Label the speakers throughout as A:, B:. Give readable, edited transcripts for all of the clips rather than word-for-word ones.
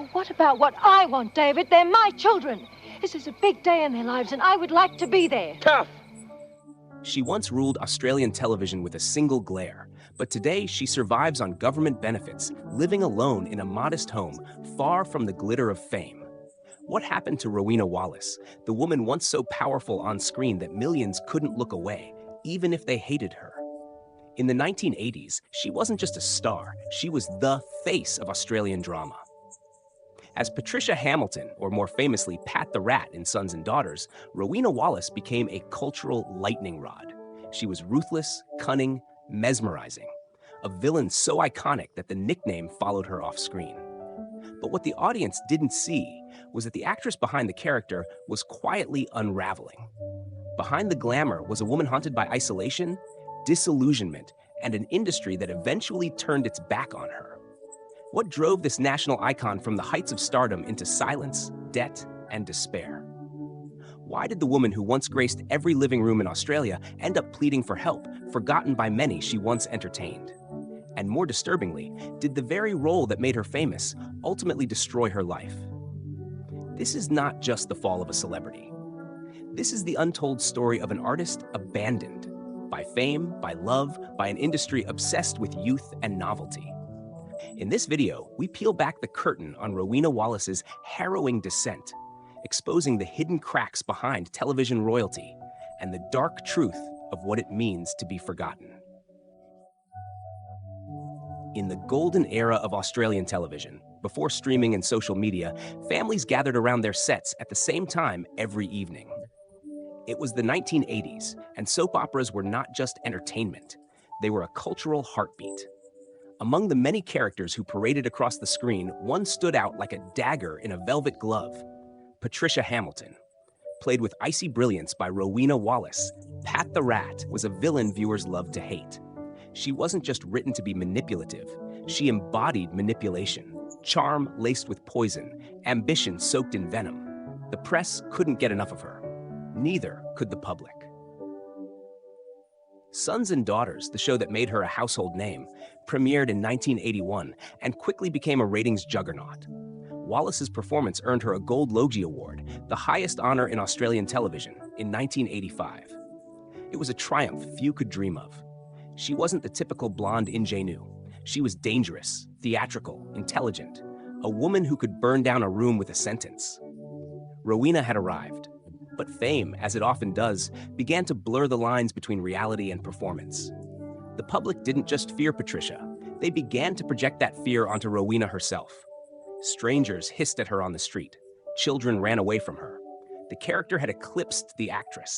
A: Oh, what about what I want, David? They're my children. This is a big day in their lives, and I would like to be there.
B: Tough!
C: She once ruled Australian television with a single glare, but today she survives on government benefits, living alone in a modest home, far from the glitter of fame. What happened to Rowena Wallace, the woman once so powerful on screen that millions couldn't look away, even if they hated her? In the 1980s, she wasn't just a star, she was the face of Australian drama. As Patricia Hamilton, or more famously Pat the Rat in Sons and Daughters, Rowena Wallace became a cultural lightning rod. She was ruthless, cunning, mesmerizing. A villain so iconic that the nickname followed her off screen. But what the audience didn't see was that the actress behind the character was quietly unraveling. Behind the glamour was a woman haunted by isolation, disillusionment, and an industry that eventually turned its back on her. What drove this national icon from the heights of stardom into silence, debt, and despair? Why did the woman who once graced every living room in Australia end up pleading for help, forgotten by many she once entertained? And more disturbingly, did the very role that made her famous ultimately destroy her life? This is not just the fall of a celebrity. This is the untold story of an artist abandoned by fame, by love, by an industry obsessed with youth and novelty. In this video, we peel back the curtain on Rowena Wallace's harrowing descent, exposing the hidden cracks behind television royalty and the dark truth of what it means to be forgotten. In the golden era of Australian television, before streaming and social media, families gathered around their sets at the same time every evening. It was the 1980s, and soap operas were not just entertainment. They were a cultural heartbeat. Among the many characters who paraded across the screen, one stood out like a dagger in a velvet glove. Patricia Hamilton. Played with icy brilliance by Rowena Wallace, Pat the Rat was a villain viewers loved to hate. She wasn't just written to be manipulative. She embodied manipulation, charm laced with poison, ambition soaked in venom. The press couldn't get enough of her. Neither could the public. Sons and Daughters, the show that made her a household name, premiered in 1981 and quickly became a ratings juggernaut. Wallace's performance earned her a Gold Logie Award, the highest honor in Australian television, in 1985. It was a triumph few could dream of. She wasn't the typical blonde ingenue. She was dangerous, theatrical, intelligent, a woman who could burn down a room with a sentence. Rowena had arrived. But fame, as it often does, began to blur the lines between reality and performance. The public didn't just fear Patricia, they began to project that fear onto Rowena herself. Strangers hissed at her on the street. Children ran away from her. The character had eclipsed the actress.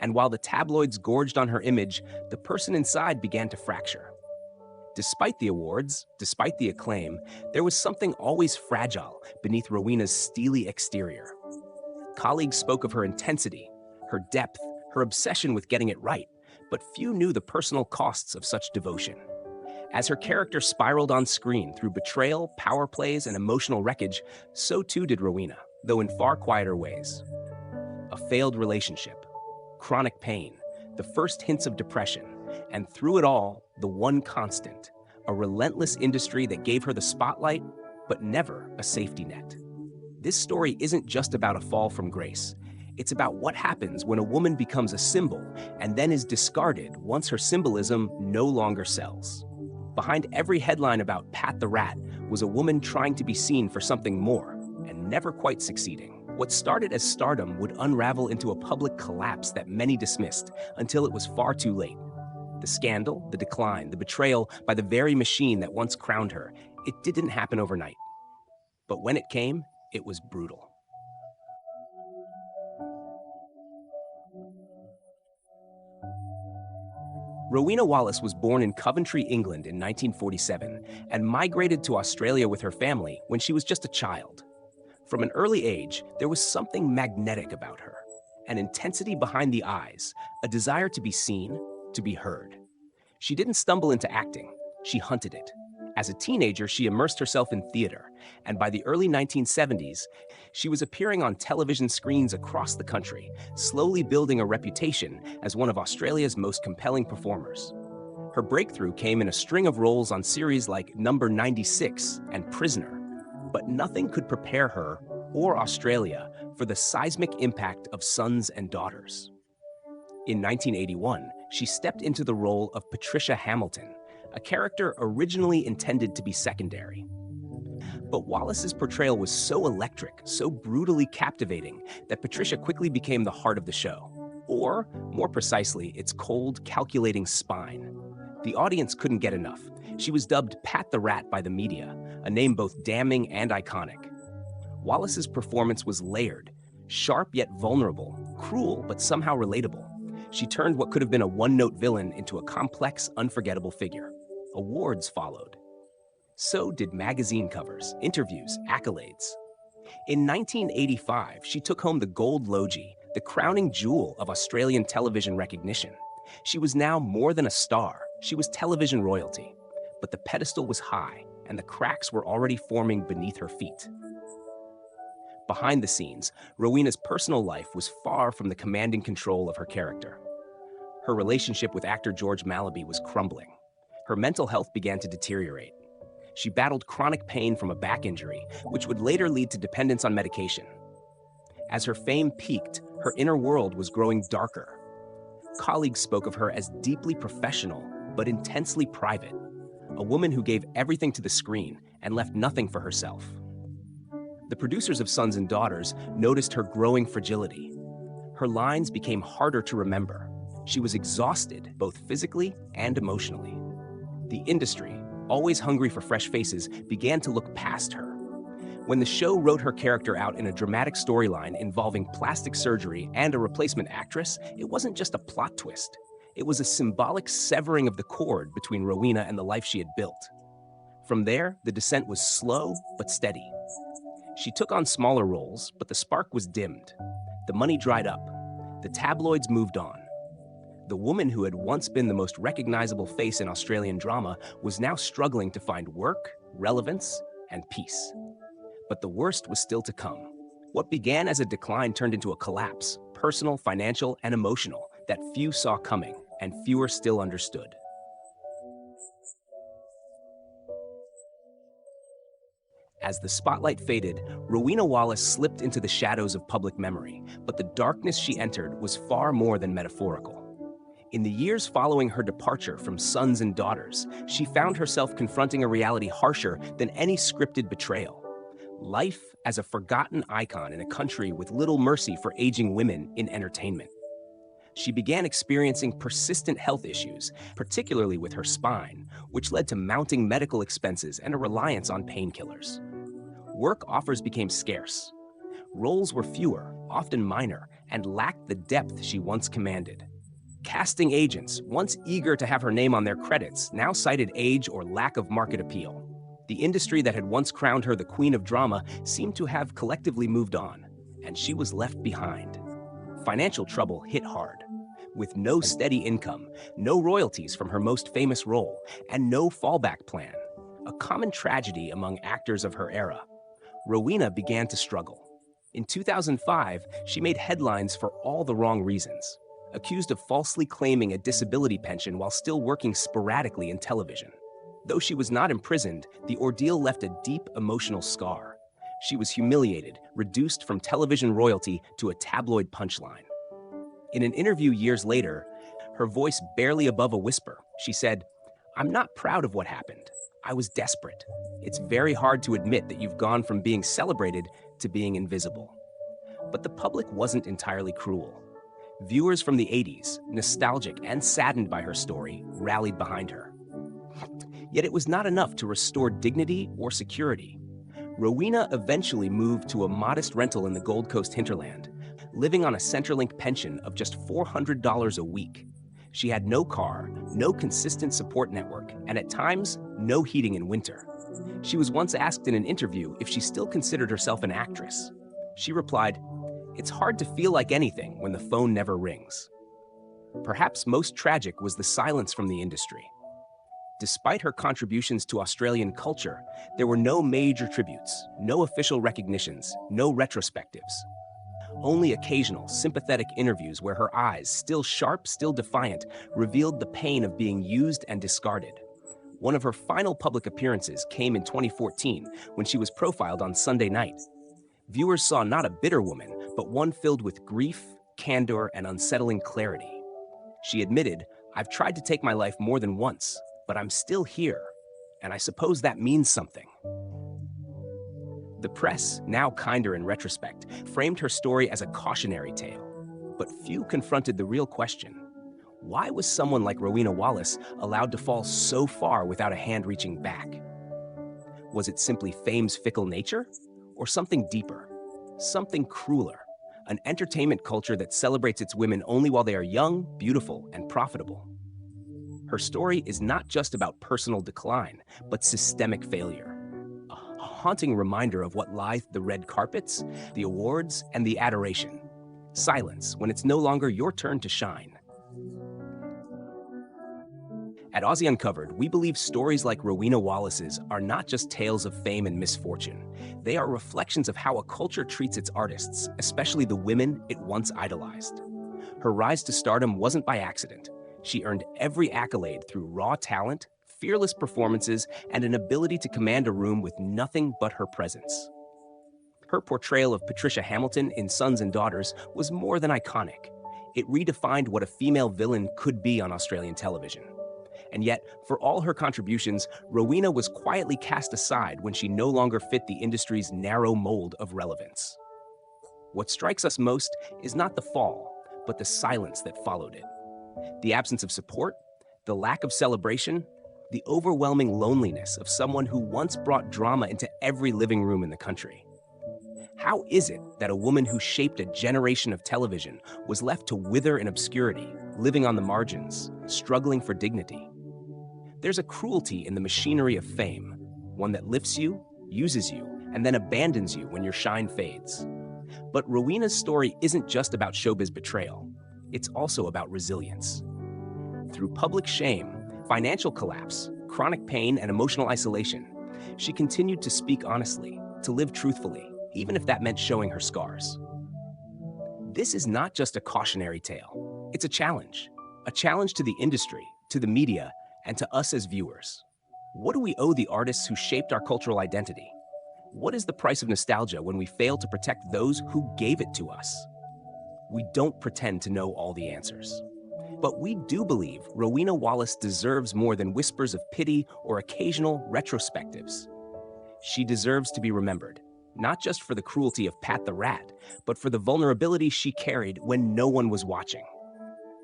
C: And while the tabloids gorged on her image, the person inside began to fracture. Despite the awards, despite the acclaim, there was something always fragile beneath Rowena's steely exterior. Colleagues spoke of her intensity, her depth, her obsession with getting it right, but few knew the personal costs of such devotion. As her character spiraled on screen through betrayal, power plays, and emotional wreckage, so too did Rowena, though in far quieter ways. A failed relationship, chronic pain, the first hints of depression, and through it all, the one constant, a relentless industry that gave her the spotlight, but never a safety net. This story isn't just about a fall from grace. It's about what happens when a woman becomes a symbol and then is discarded once her symbolism no longer sells. Behind every headline about Pat the Rat was a woman trying to be seen for something more and never quite succeeding. What started as stardom would unravel into a public collapse that many dismissed until it was far too late. The scandal, the decline, the betrayal by the very machine that once crowned her, it didn't happen overnight. But when it came, it was brutal. Rowena Wallace was born in Coventry, England in 1947 and migrated to Australia with her family when she was just a child. From an early age, there was something magnetic about her, an intensity behind the eyes, a desire to be seen, to be heard. She didn't stumble into acting, she hunted it. As a teenager, she immersed herself in theater, and by the early 1970s, she was appearing on television screens across the country, slowly building a reputation as one of Australia's most compelling performers. Her breakthrough came in a string of roles on series like Number 96 and Prisoner. But nothing could prepare her or Australia for the seismic impact of Sons and Daughters. In 1981, she stepped into the role of Patricia Hamilton, a character originally intended to be secondary. But Wallace's portrayal was so electric, so brutally captivating, that Patricia quickly became the heart of the show. Or, more precisely, its cold, calculating spine. The audience couldn't get enough. She was dubbed Pat the Rat by the media, a name both damning and iconic. Wallace's performance was layered, sharp yet vulnerable, cruel but somehow relatable. She turned what could have been a one-note villain into a complex, unforgettable figure. Awards followed. So did magazine covers, interviews, accolades. In 1985, she took home the Gold Logie, the crowning jewel of Australian television recognition. She was now more than a star. She was television royalty. But the pedestal was high, and the cracks were already forming beneath her feet. Behind the scenes, Rowena's personal life was far from the commanding control of her character. Her relationship with actor George Malaby was crumbling. Her mental health began to deteriorate. She battled chronic pain from a back injury, which would later lead to dependence on medication. As her fame peaked, her inner world was growing darker. Colleagues spoke of her as deeply professional, but intensely private, a woman who gave everything to the screen and left nothing for herself. The producers of Sons and Daughters noticed her growing fragility. Her lines became harder to remember. She was exhausted, both physically and emotionally. The industry, always hungry for fresh faces, began to look past her. When the show wrote her character out in a dramatic storyline involving plastic surgery and a replacement actress, it wasn't just a plot twist. It was a symbolic severing of the cord between Rowena and the life she had built. From there, the descent was slow but steady. She took on smaller roles, but the spark was dimmed. The money dried up. The tabloids moved on. The woman who had once been the most recognizable face in Australian drama was now struggling to find work, relevance, and peace. But the worst was still to come. What began as a decline turned into a collapse, personal, financial, and emotional, that few saw coming, and fewer still understood. As the spotlight faded, Rowena Wallace slipped into the shadows of public memory, but the darkness she entered was far more than metaphorical. In the years following her departure from Sons and Daughters, she found herself confronting a reality harsher than any scripted betrayal. Life as a forgotten icon in a country with little mercy for aging women in entertainment. She began experiencing persistent health issues, particularly with her spine, which led to mounting medical expenses and a reliance on painkillers. Work offers became scarce. Roles were fewer, often minor, and lacked the depth she once commanded. Casting agents, once eager to have her name on their credits, now cited age or lack of market appeal. The industry that had once crowned her the queen of drama seemed to have collectively moved on, and she was left behind. Financial trouble hit hard. With no steady income, no royalties from her most famous role, and no fallback plan, a common tragedy among actors of her era, Rowena began to struggle. In 2005, she made headlines for all the wrong reasons, accused of falsely claiming a disability pension while still working sporadically in television. Though she was not imprisoned, the ordeal left a deep emotional scar. She was humiliated, reduced from television royalty to a tabloid punchline. In an interview years later, her voice barely above a whisper, she said, "I'm not proud of what happened. I was desperate. It's very hard to admit that you've gone from being celebrated to being invisible." But the public wasn't entirely cruel. Viewers from the 80s, nostalgic and saddened by her story, rallied behind her. Yet it was not enough to restore dignity or security. Rowena eventually moved to a modest rental in the Gold Coast hinterland, living on a Centrelink pension of just $400 a week. She had no car, no consistent support network, and at times, no heating in winter. She was once asked in an interview if she still considered herself an actress. She replied, "It's hard to feel like anything when the phone never rings." Perhaps most tragic was the silence from the industry. Despite her contributions to Australian culture, there were no major tributes, no official recognitions, no retrospectives. Only occasional, sympathetic interviews where her eyes, still sharp, still defiant, revealed the pain of being used and discarded. One of her final public appearances came in 2014 when she was profiled on Sunday Night. Viewers saw not a bitter woman, but one filled with grief, candor, and unsettling clarity. She admitted, "I've tried to take my life more than once, but I'm still here, and I suppose that means something." The press, now kinder in retrospect, framed her story as a cautionary tale. But few confronted the real question. Why was someone like Rowena Wallace allowed to fall so far without a hand reaching back? Was it simply fame's fickle nature? Or something deeper? Something crueler? An entertainment culture that celebrates its women only while they are young, beautiful, and profitable. Her story is not just about personal decline, but systemic failure. A haunting reminder of what lies the red carpets, the awards, and the adoration. Silence when it's no longer your turn to shine. At Aussie Uncovered, we believe stories like Rowena Wallace's are not just tales of fame and misfortune. They are reflections of how a culture treats its artists, especially the women it once idolized. Her rise to stardom wasn't by accident. She earned every accolade through raw talent, fearless performances, and an ability to command a room with nothing but her presence. Her portrayal of Patricia Hamilton in Sons and Daughters was more than iconic. It redefined what a female villain could be on Australian television. And yet, for all her contributions, Rowena was quietly cast aside when she no longer fit the industry's narrow mold of relevance. What strikes us most is not the fall, but the silence that followed it. The absence of support, the lack of celebration, the overwhelming loneliness of someone who once brought drama into every living room in the country. How is it that a woman who shaped a generation of television was left to wither in obscurity, living on the margins, struggling for dignity? There's a cruelty in the machinery of fame, one that lifts you, uses you, and then abandons you when your shine fades. But Rowena's story isn't just about showbiz betrayal. It's also about resilience. Through public shame, financial collapse, chronic pain, and emotional isolation, she continued to speak honestly, to live truthfully, even if that meant showing her scars. This is not just a cautionary tale. It's a challenge to the industry, to the media, and to us as viewers. What do we owe the artists who shaped our cultural identity? What is the price of nostalgia when we fail to protect those who gave it to us? We don't pretend to know all the answers. But we do believe Rowena Wallace deserves more than whispers of pity or occasional retrospectives. She deserves to be remembered, not just for the cruelty of Pat the Rat, but for the vulnerability she carried when no one was watching.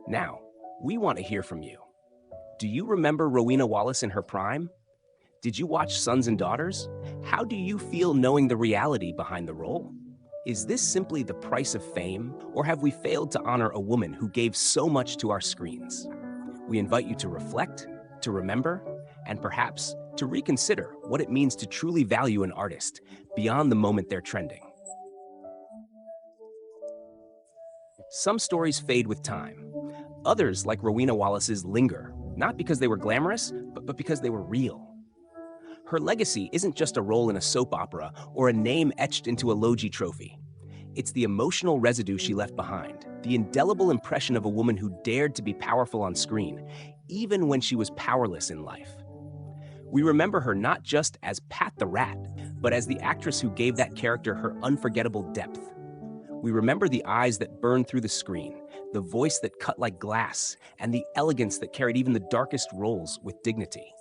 C: Now, we want to hear from you. Do you remember Rowena Wallace in her prime? Did you watch Sons and Daughters? How do you feel knowing the reality behind the role? Is this simply the price of fame, or have we failed to honor a woman who gave so much to our screens? We invite you to reflect, to remember, and perhaps to reconsider what it means to truly value an artist beyond the moment they're trending. Some stories fade with time. Others, like Rowena Wallace's, linger, not because they were glamorous, but because they were real. Her legacy isn't just a role in a soap opera or a name etched into a Logie trophy. It's the emotional residue she left behind, the indelible impression of a woman who dared to be powerful on screen, even when she was powerless in life. We remember her not just as Pat the Rat, but as the actress who gave that character her unforgettable depth. We remember the eyes that burned through the screen, the voice that cut like glass, and the elegance that carried even the darkest roles with dignity.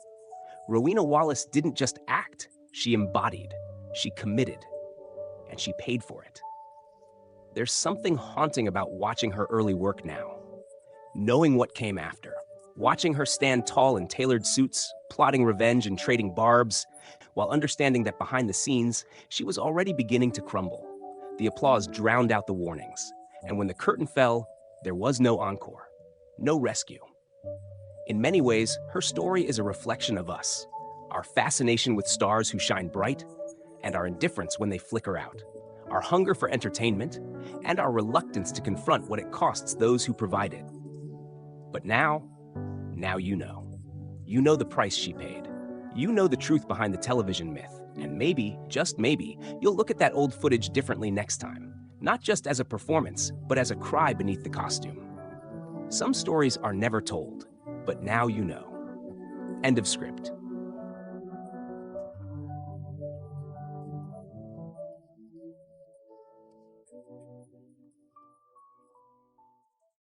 C: Rowena Wallace didn't just act, she embodied, she committed, and she paid for it. There's something haunting about watching her early work now, knowing what came after, watching her stand tall in tailored suits, plotting revenge and trading barbs, while understanding that behind the scenes, she was already beginning to crumble. The applause drowned out the warnings, and when the curtain fell, there was no encore, no rescue. In many ways, her story is a reflection of us, our fascination with stars who shine bright, and our indifference when they flicker out, our hunger for entertainment, and our reluctance to confront what it costs those who provide it. But now you know. You know the price she paid. You know the truth behind the television myth, and maybe, just maybe, you'll look at that old footage differently next time, not just as a performance, but as a cry beneath the costume. Some stories are never told, but now you know. End of script.